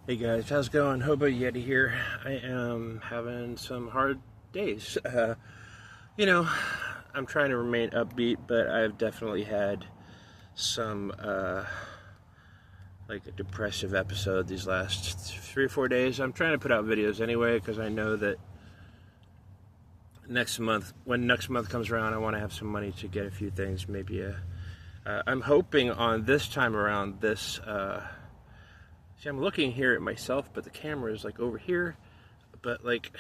Hey guys, how's it going? Hobo Yeti here. I am having some hard days. You know, I'm trying to remain upbeat, but I've definitely had some, like a depressive episode these last 3 or 4 days. I'm trying to put out videos anyway, because I know that when next month comes around, I want to have some money to get a few things. I'm hoping on this time around see, I'm looking here at myself, but the camera is like over here. But like,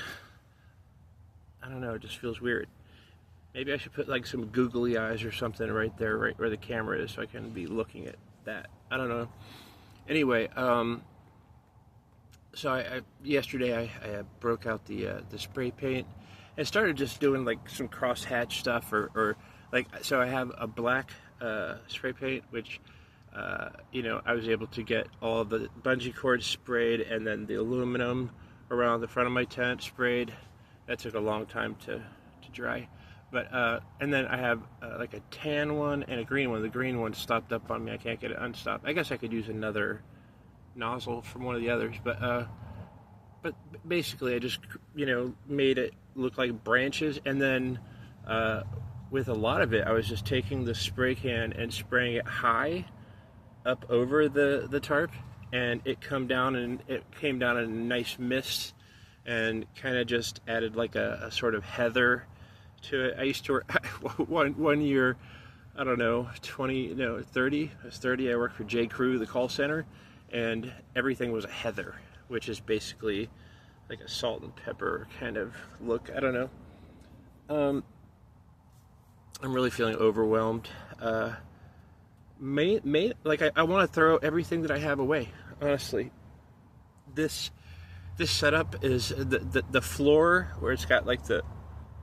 I don't know, it just feels weird. Maybe I should put like some googly eyes or something right there, right where the camera is, so I can be looking at that. I don't know. Anyway, so yesterday I broke out the spray paint and started just doing like some crosshatch stuff, or like, so I have a black spray paint, which I was able to get all the bungee cords sprayed, and then the aluminum around the front of my tent sprayed. That took a long time to dry. But, and then I have like a tan one and a green one. The green one stopped up on me. I can't get it unstopped. I guess I could use another nozzle from one of the others. But basically I just, made it look like branches. And then with a lot of it, I was just taking the spray can and spraying it high up over the tarp, and it came down in a nice mist, and kind of just added like a sort of heather to it. I used to work one year, I don't know, 30. I was 30. I worked for J. Crew, the call center, and everything was a heather, which is basically like a salt and pepper kind of look. I don't know. I'm really feeling overwhelmed. I want to throw everything that I have away. Honestly, this setup is the floor where it's got like the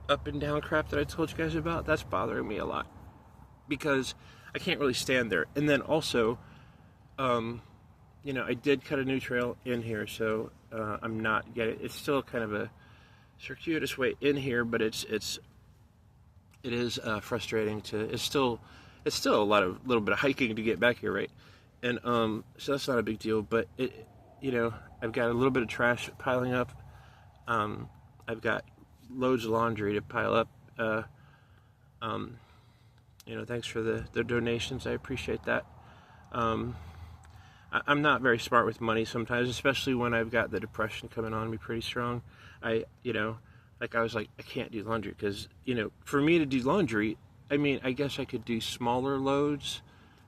up and down crap that I told you guys about. That's bothering me a lot because I can't really stand there. And then also, I did cut a new trail in here, so I'm not getting. It's still kind of a circuitous way in here, but it is frustrating to. It's still a little bit of hiking to get back here, right? And so that's not a big deal. But I've got a little bit of trash piling up. I've got loads of laundry to pile up. Thanks for the donations. I appreciate that. I'm not very smart with money sometimes, especially when I've got the depression coming on me pretty strong. I was like, I can't do laundry because, for me to do laundry, I mean, I guess I could do smaller loads.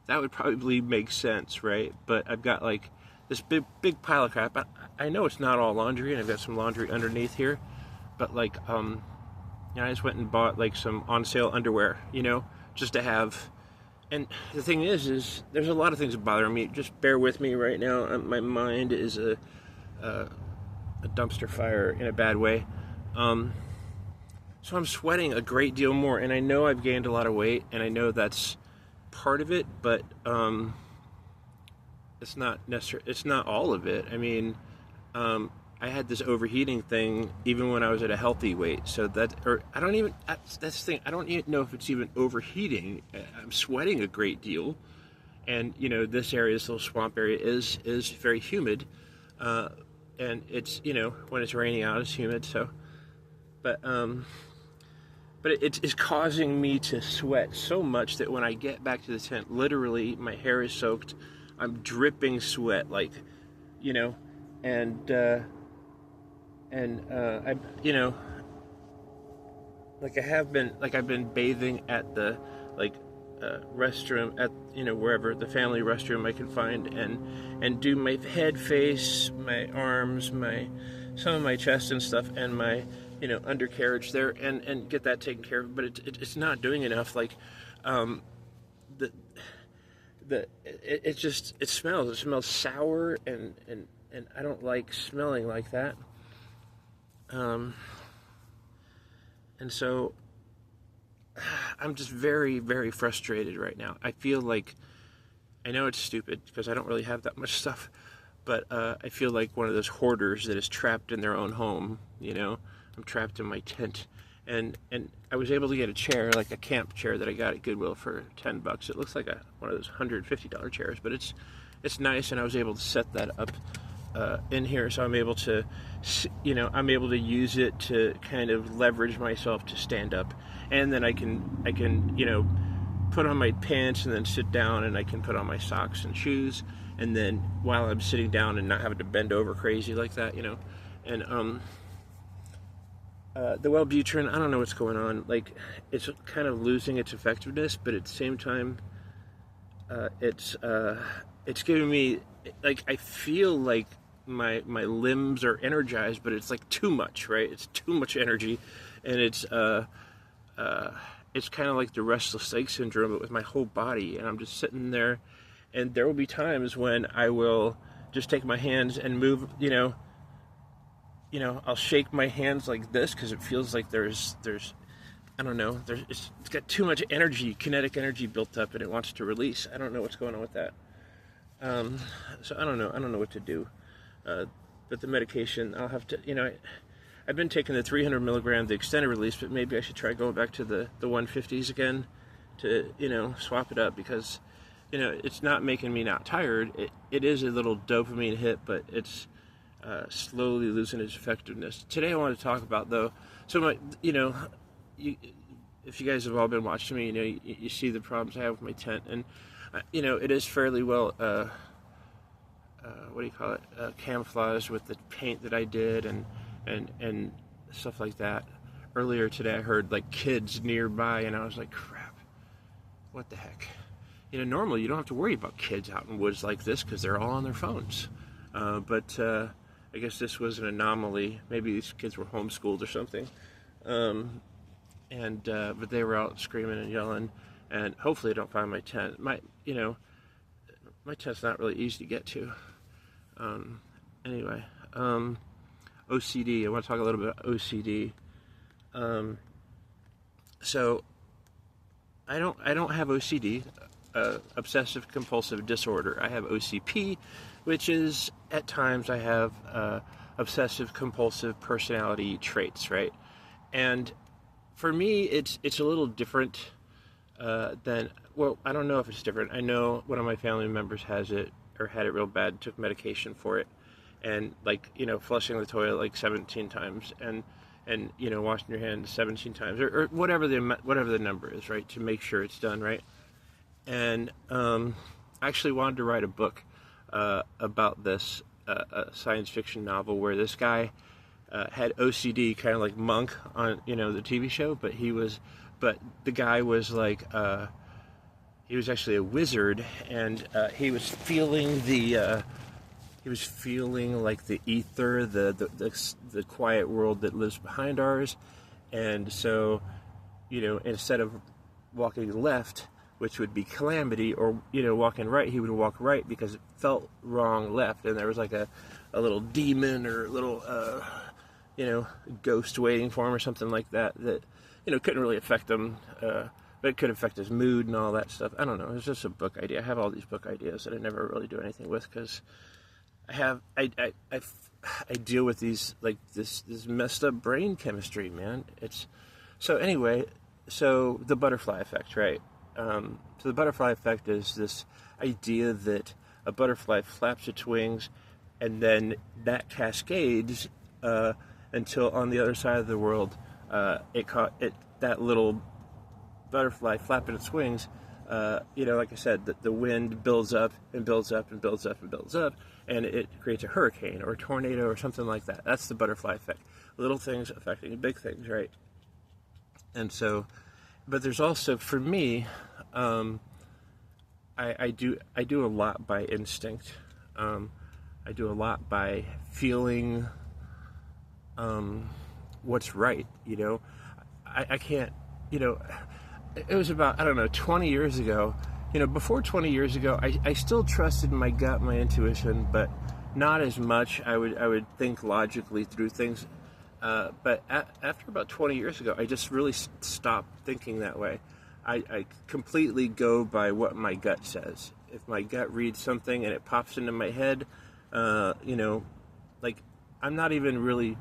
That would probably make sense, right? But I've got like this big pile of crap. I know it's not all laundry, and I've got some laundry underneath here. But like, I just went and bought like some on sale underwear, just to have. And the thing is there's a lot of things that bother me. Just bear with me right now. My mind is a dumpster fire in a bad way. So I'm sweating a great deal more, and I know I've gained a lot of weight, and I know that's part of it, but it's not necessary. It's not all of it. I mean, I had this overheating thing even when I was at a healthy weight. So that's the thing. I don't even know if it's even overheating. I'm sweating a great deal, and this area, this little swamp area, is very humid, and it's when it's raining out, it's humid. So, but it's causing me to sweat so much that when I get back to the tent, literally my hair is soaked. I'm dripping sweat, like, and I've been bathing at the restroom at wherever the family restroom I can find, and do my head, face, my arms, some of my chest and stuff, and my undercarriage there, and get that taken care of. But it's not doing enough. Like, it smells sour, and I don't like smelling like that. And so I'm just very, very frustrated right now. I feel like, I know it's stupid because I don't really have that much stuff, but I feel like one of those hoarders that is trapped in their own home. I'm trapped in my tent, and I was able to get a chair, like a camp chair that I got at Goodwill for $10. It looks like one of those $150 chairs, but it's nice, and I was able to set that up in here, so I'm able to, I'm able to use it to kind of leverage myself to stand up, and then I can put on my pants and then sit down, and I can put on my socks and shoes, and then while I'm sitting down and not having to bend over crazy like that, and the Wellbutrin, I don't know what's going on. Like, it's kind of losing its effectiveness, but at the same time, it's giving me, like, I feel like my limbs are energized, but it's like too much, right? It's too much energy, and it's kind of like the restless leg syndrome, but with my whole body. And I'm just sitting there, and there will be times when I will just take my hands and move, I'll shake my hands like this because it feels like there's I don't know, it's got too much energy, kinetic energy built up, and it wants to release. I don't know what's going on with that. So I don't know what to do. But the medication, I'll have to, I've been taking the 300 milligram, the extended release, but maybe I should try going back to the 150s again to, swap it up, because, it's not making me not tired. It is a little dopamine hit, but it's slowly losing its effectiveness. Today I want to talk about, though, so if you guys have all been watching me, you see the problems I have with my tent, and it is fairly well camouflaged with the paint that I did and stuff like that. Earlier today I heard like kids nearby, and I was like, crap, what the heck. Normally you don't have to worry about kids out in woods like this because they're all on their phones, but I guess this was an anomaly. Maybe these kids were homeschooled or something. But they were out screaming and yelling, and hopefully I don't find my tent. My tent's not really easy to get to. Anyway, OCD. I want to talk a little bit about OCD. So I don't have OCD, obsessive compulsive disorder. I have OCP, which is at times I have obsessive compulsive personality traits, right? And for me, it's a little different than, well, I don't know if it's different. I know one of my family members has it, or had it real bad, took medication for it, and flushing the toilet like 17 times, and washing your hands 17 times, or whatever the number is, right, to make sure it's done right. And I actually wanted to write a book about this, a science fiction novel where this guy had OCD, kind of like Monk on the TV show, but the guy was like he was actually a wizard, and he was feeling like the ether, the quiet world that lives behind ours. And so instead of walking left, which would be calamity, or walking right, he would walk right because it felt wrong left, and there was like a little demon or a little ghost waiting for him or something like that couldn't really affect him, but it could affect his mood and all that stuff. I don't know. It was just a book idea. I have all these book ideas that I never really do anything with, because I deal with these, like, this messed up brain chemistry, man. So the butterfly effect, right? So the butterfly effect is this idea that a butterfly flaps its wings, and then that cascades until on the other side of the world, that little butterfly flapping its wings, like I said, the wind builds up and builds up and builds up and builds up, and it creates a hurricane or a tornado or something like that. That's the butterfly effect. Little things affecting big things, right? And so, but there's also, for me, I do a lot by instinct. I do a lot by feeling what's right, I can't, it was about, I don't know, 20 years ago, before 20 years ago, I still trusted my gut, my intuition, but not as much. I would think logically through things, but after about 20 years ago, I just really stopped thinking that way. I completely go by what my gut says. If my gut reads something and it pops into my head, like, I'm not even really,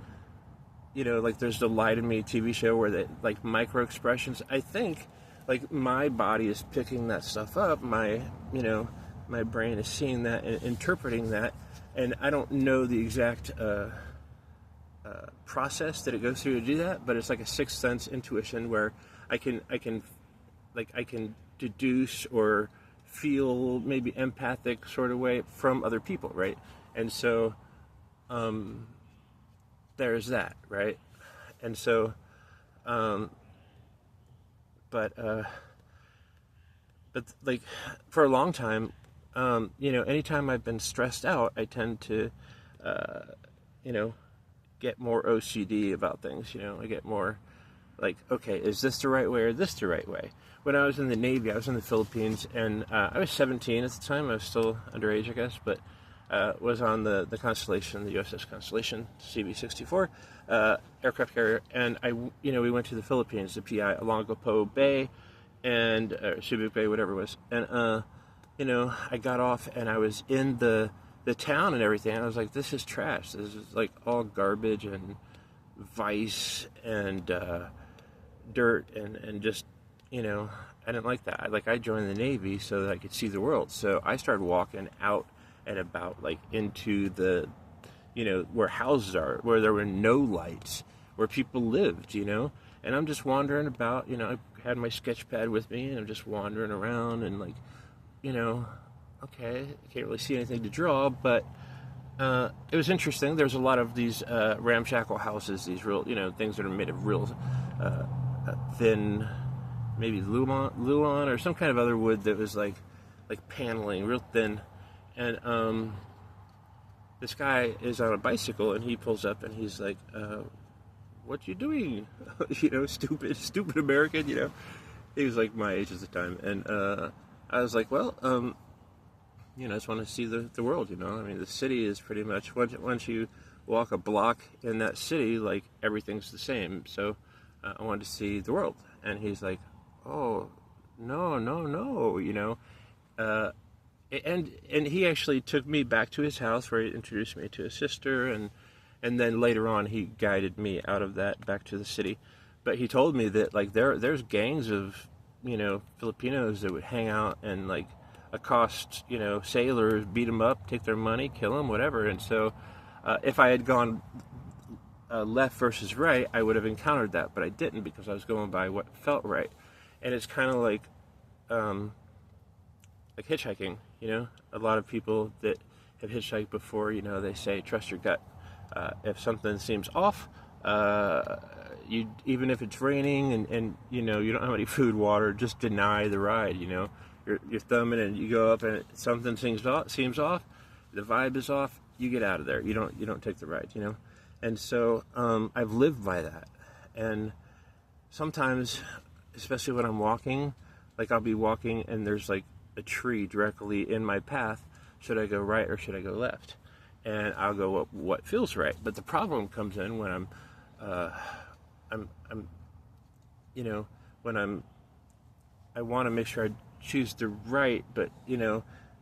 like, there's the Lie to Me TV show where they, like, micro expressions. I think, like, my body is picking that stuff up. My brain is seeing that and interpreting that. and I don't know the exact process that it goes through to do that, but it's like a sixth sense intuition where I can deduce or feel maybe empathic sort of way from other people, right? And so there's that, right? And so but like for a long time, anytime I've been stressed out, I tend to get more OCD about things. I get more like, okay, is this the right way or this the right way? When I was in the Navy, I was in the Philippines, and I was 17 at the time. I was still underage, I guess, but was on the Constellation, the USS Constellation, CV-64 aircraft carrier, and we went to the Philippines, the PI, Olongapo Bay, and Subic Bay, whatever it was, and I got off, and I was in the town and everything, and I was like, this is trash. This is like all garbage and vice and dirt and just, I didn't like that. I joined the Navy so that I could see the world. So I started walking out and about, like into the, where houses are, where there were no lights, where people lived, and I'm just wandering about, I had my sketch pad with me, and I'm just wandering around and like, okay, I can't really see anything to draw, but it was interesting. There's a lot of these ramshackle houses, these real, things that are made of real thin, maybe Luan or some kind of other wood that was like paneling, real thin. And this guy is on a bicycle, and he pulls up, and he's like, "What you doing?" Stupid American. He was like my age at the time, and I was like, well, I just want to see the world, I mean, the city is pretty much, once you walk a block in that city, like, everything's the same, so I wanted to see the world. And he's like, oh, no, and he actually took me back to his house, where he introduced me to his sister, and then later on, he guided me out of that back to the city. But he told me that, like, there's gangs of, Filipinos that would hang out and, like, accost, sailors, beat them up, take their money, kill them, whatever. And so if I had gone left versus right, I would have encountered that, but I didn't, because I was going by what felt right. And it's kind of like hitchhiking, a lot of people that have hitchhiked before, they say, trust your gut. If something seems off, even if it's raining and you don't have any food, water, just deny the ride. You're thumbing and you go up and something seems off, the vibe is off, you get out of there. You don't take the ride. And so I've lived by that. And sometimes, especially when I'm walking, like I'll be walking and there's like a tree directly in my path. Should I go right or should I go left? And I'll go what feels right. But the problem comes in when I want to make sure I choose the right, but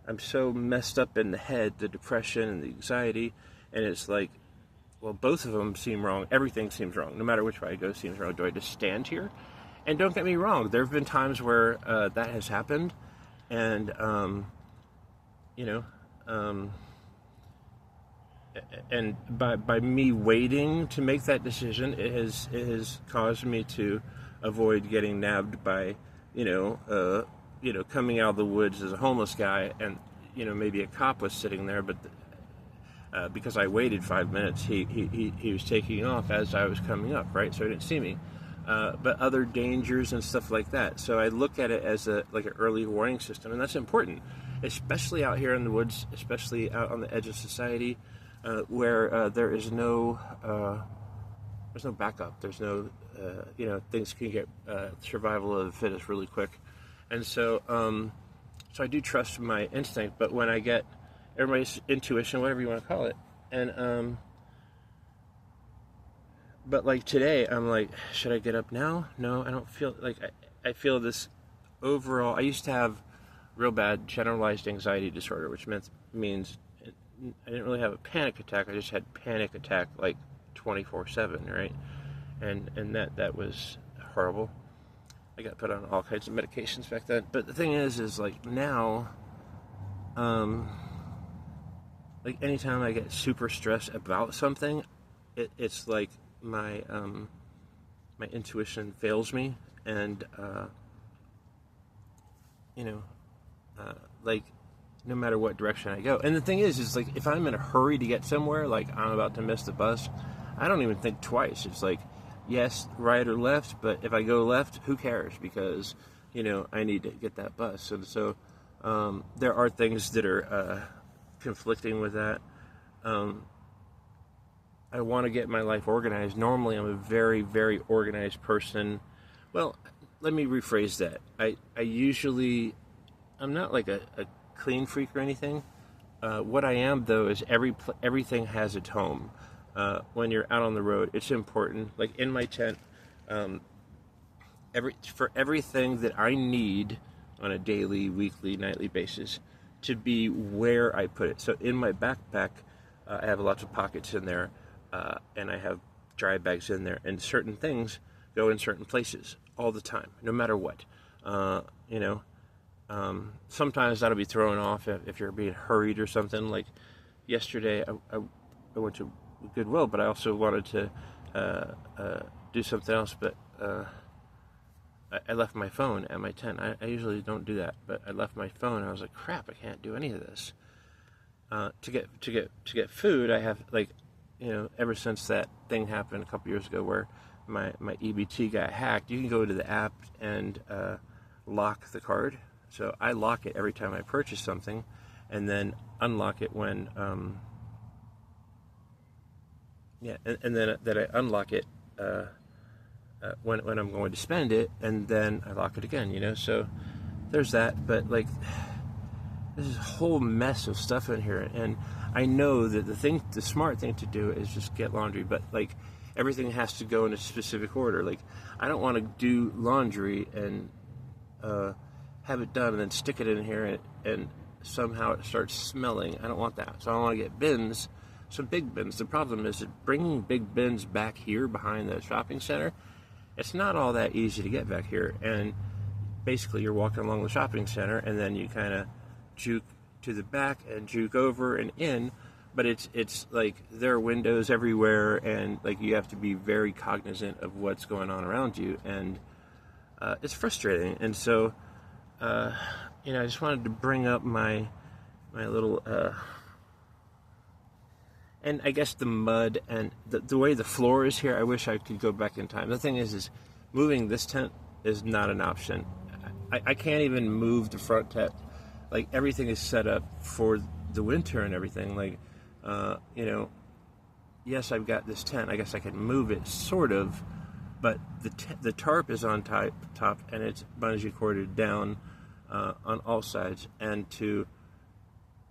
I'm so messed up in the head, the depression and the anxiety, and it's like, well, both of them seem wrong. Everything seems wrong. No matter which way I go seems wrong. Do I just stand here? And don't get me wrong, there have been times where that has happened, and and by me waiting to make that decision, it has caused me to avoid getting nabbed by coming out of the woods as a homeless guy, and maybe a cop was sitting there, but because I waited 5 minutes, he was taking off as I was coming up, right? So he didn't see me. But other dangers and stuff like that. So I look at it as an early warning system, and that's important, especially out here in the woods, especially out on the edge of society, where there is there's no backup. There's no, things can get survival of the fittest really quick, and so I do trust my instinct. But when I get everybody's intuition, whatever you want to call it, and but like today, I'm like, should I get up now? No, I don't feel like I feel this overall. I used to have real bad generalized anxiety disorder, which means I didn't really have a panic attack. I just had panic attack like 24/7, right? And that was horrible. I got put on all kinds of medications back then. But the thing is like now, like anytime I get super stressed about something, it's like my intuition fails me, and like no matter what direction I go. And the thing is like if I'm in a hurry to get somewhere, like I'm about to miss the bus, I don't even think twice. It's like, yes, right or left, but if I go left, who cares? Because, I need to get that bus. And so there are things that are conflicting with that. I want to get my life organized. Normally, I'm a very, very organized person. Well, let me rephrase that. I'm not like a clean freak or anything. What I am, though, is everything has its home. When you're out on the road, it's important. Like in my tent, for everything that I need on a daily, weekly, nightly basis to be where I put it. So in my backpack, I have lots of pockets in there, and I have dry bags in there, and certain things go in certain places all the time, no matter what. Sometimes that'll be thrown off if you're being hurried or something. Like yesterday, I went to Goodwill, but I also wanted to do something else, but I left my phone at my tent. I usually don't do that, but I left my phone, and I was like, crap, I can't do any of this. To get food, I have, like, ever since that thing happened a couple years ago where my EBT got hacked, you can go to the app and lock the card. So I lock it every time I purchase something, and then unlock it when and then that I unlock it when I'm going to spend it, and then I lock it again. So there's that. But like, there's a whole mess of stuff in here, and I know that the smart thing to do is just get laundry, but like everything has to go in a specific order. Like I don't want to do laundry and have it done and then stick it in here and somehow it starts smelling. I don't want that. So I want to get bins, some big bins. The problem is that bringing big bins back here behind the shopping center, it's not all that easy to get back here. And basically you're walking along the shopping center and then you kind of juke to the back and juke over and in, but it's like there are windows everywhere, and like you have to be very cognizant of what's going on around you, and it's frustrating. And so I just wanted to bring up my little and I guess the mud and the way the floor is here. I wish I could go back in time. The thing is moving this tent is not an option. I can't even move the front tent. Like everything is set up for the winter and everything. Like, yes, I've got this tent. I guess I can move it sort of, but the tarp is on top and it's bungee corded down on all sides, and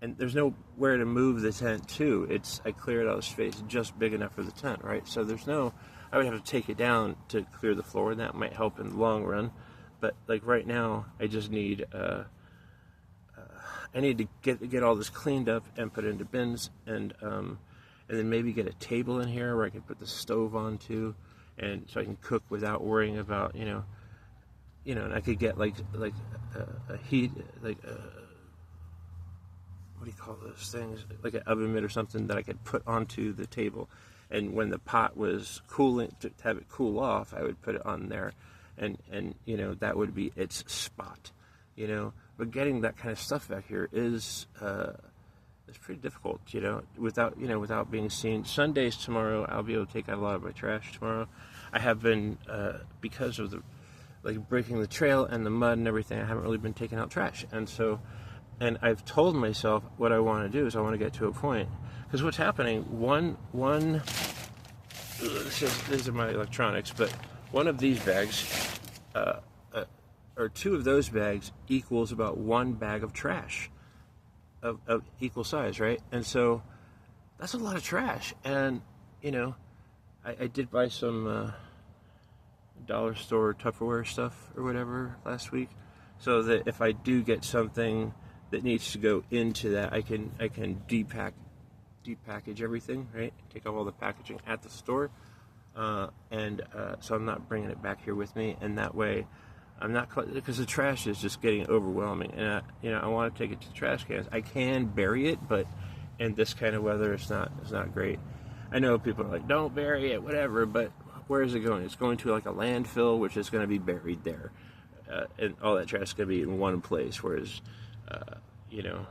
there's nowhere to move the tent to. I cleared out a space just big enough for the tent, right? So I would have to take it down to clear the floor, and that might help in the long run. But like right now, I just need I need to get all this cleaned up and put into bins, and then maybe get a table in here where I can put the stove on too, and so I can cook without worrying about and I could get like a heat, like what do you call those things, like an oven mitt or something that I could put onto the table, and when the pot was cooling, to have it cool off, I would put it on there, and that would be its spot, But getting that kind of stuff back here is pretty difficult, without being seen. Sundays tomorrow, I'll be able to take out a lot of my trash tomorrow. I have been because of the breaking the trail and the mud and everything. I haven't really been taking out trash, and I've told myself what I want to do is I want to get to a point, because what's happening, these are my electronics, but one of these bags, or two of those bags equals about one bag of trash of equal size, right? And so that's a lot of trash. And I did buy some dollar store Tupperware stuff or whatever last week, so that if I do get something that needs to go into that, I can depackage everything, right? Take off all the packaging at the store, so I'm not bringing it back here with me, and that way I'm not, because the trash is just getting overwhelming, and I want to take it to the trash cans. I can bury it, but and this kind of weather is not great. I know people are like, don't bury it, whatever, but where is it going? It's going to like a landfill, which is going to be buried there, and all that trash is going to be in one place. Whereas, you know,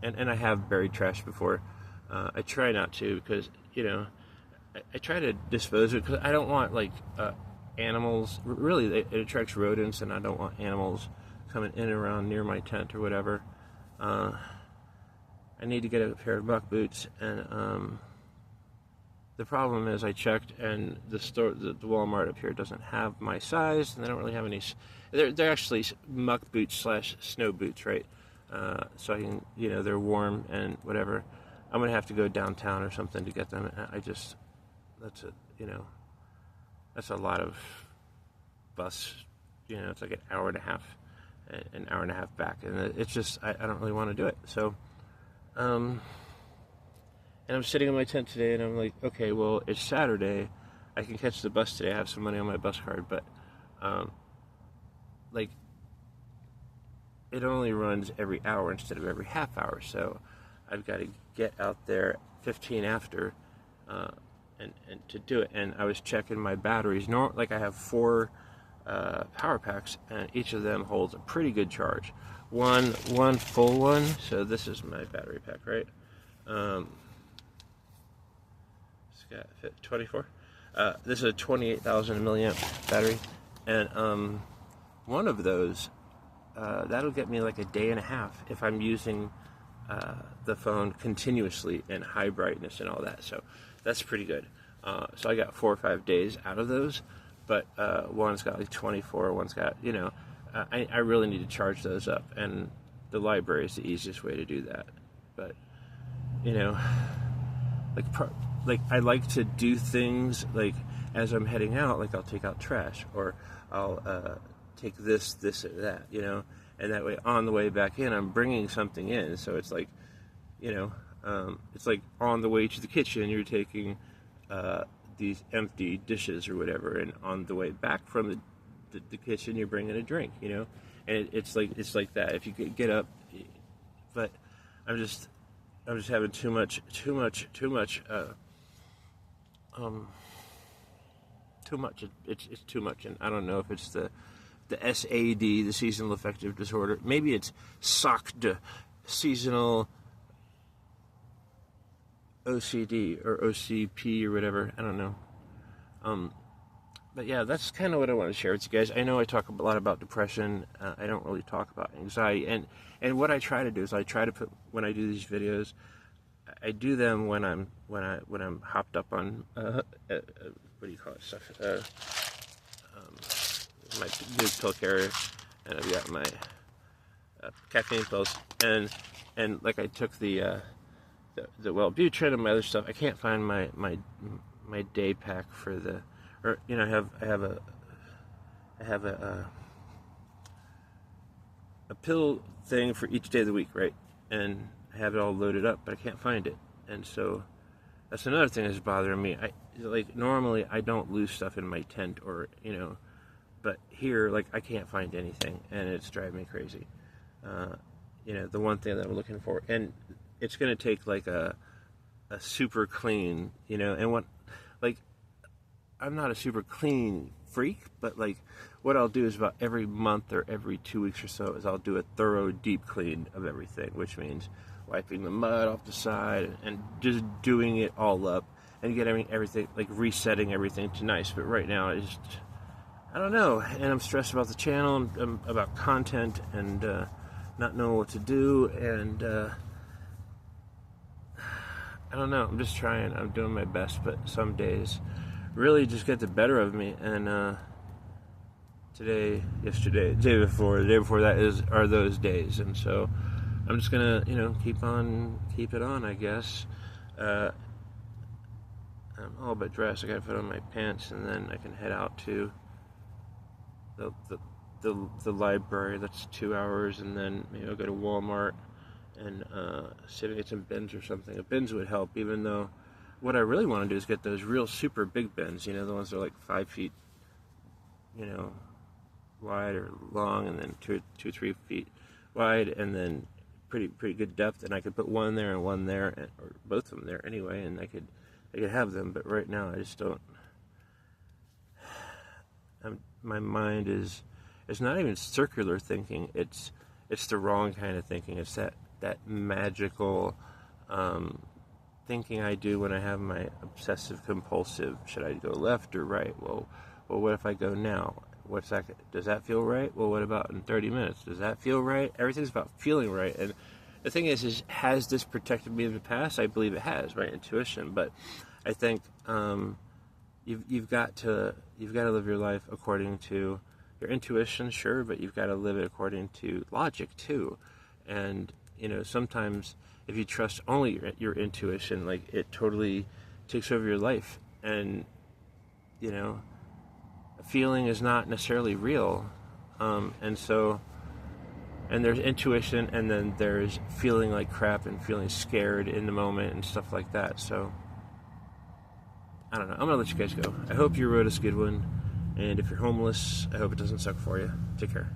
and I have buried trash before. I try not to because, you know, I try to dispose of it because I don't want like animals. Really, it attracts rodents, and I don't want animals coming in and around near my tent or whatever. I need to get a pair of buck boots, and the problem is I checked, and the Walmart up here doesn't have my size, and they don't really have any. They're actually muck boots / snow boots, right? So I can, you know, they're warm and whatever. I'm gonna have to go downtown or something to get them. That's a lot of bus. You know, it's like an hour and a half back, and it's just I don't really want to do it. So, and I'm sitting in my tent today, and I'm like, okay, well, it's Saturday. I can catch the bus today. I have some money on my bus card, but like, it only runs every hour instead of every half hour. So I've got to get out there 15 after, and to do it. And I was checking my batteries. Like, I have 4 power packs, and each of them holds a pretty good charge. One full one. So this is my battery pack, right? It's got 24. This is a 28,000 milliamp battery, and one of those that'll get me like a day and a half if I'm using the phone continuously in high brightness and all that. So that's pretty good. So I got 4 or 5 days out of those, but one's got like 24. One's got, you know, I really need to charge those up, and the library is the easiest way to do that. But, you know, like I like to do things like as I'm heading out, like I'll take out trash, or I'll take this or that, you know, and that way on the way back in, I'm bringing something in. So it's like, you know, it's like on the way to the kitchen, you're taking these empty dishes or whatever, and on the way back from the kitchen, you're bringing a drink, you know, and it's like that. If you could get up, but I'm just having too much. It's too much, and I don't know if it's the SAD, the seasonal affective disorder. Maybe it's SOCD, seasonal OCD or OCP or whatever. I don't know. But yeah, that's kind of what I want to share with you guys. I know I talk a lot about depression. I don't really talk about anxiety. And what I try to do is I try to put, when I do these videos, I do them when I'm hopped up on what do you call it stuff? My new pill carrier, and I've got my caffeine pills, and like I took the Wellbutrin and my other stuff. I can't find my day pack for the, or you know, I have a pill thing for each day of the week, right? And I have it all loaded up, but I can't find it, and so that's another thing that's bothering me. Normally I don't lose stuff in my tent, or you know, but here, like, I can't find anything, and it's driving me crazy. You know, the one thing that I'm looking for, and it's going to take like a super clean, you know, and like, I'm not a super clean freak, but like, what I'll do is about every month or every 2 weeks or so is I'll do a thorough deep clean of everything, which means wiping the mud off the side and just doing it all up and getting everything, like resetting everything to nice. But right now, I don't know, and I'm stressed about the channel, I'm about content, and not knowing what to do, and I don't know, I'm just trying, I'm doing my best, but some days really just get the better of me, and today, yesterday, the day before that are those days, and so I'm just gonna, you know, keep it on, I guess. I'm all but dressed. I gotta put on my pants, and then I can head out to the library. That's 2 hours, and then maybe I'll go to Walmart and see if I get some bins or something. A bins would help, even though what I really want to do is get those real super big bins, you know, the ones that are like 5 feet, you know, wide or long, and then 2 or 3 feet wide, and then pretty good depth, and I could put one there and one there, or both of them there anyway, and I could have them. But right now, I just don't. My mind is, it's not even circular thinking. It's the wrong kind of thinking. It's that magical thinking I do when I have my obsessive compulsive. Should I go left or right? Well, what if I go now? What's that? Does that feel right? Well, what about in 30 minutes? Does that feel right? Everything's about feeling right. And the thing is has this protected me in the past? I believe it has, right? Intuition. But I think you've got to live your life according to your intuition, sure, but you've got to live it according to logic too. And sometimes if you trust only your intuition, like, it totally takes over your life, and feeling is not necessarily real, and there's intuition, and then there's feeling like crap and feeling scared in the moment and stuff like that. So I don't know, I'm gonna let you guys go. I hope your road is a good one, and if you're homeless, I hope it doesn't suck for you. Take care.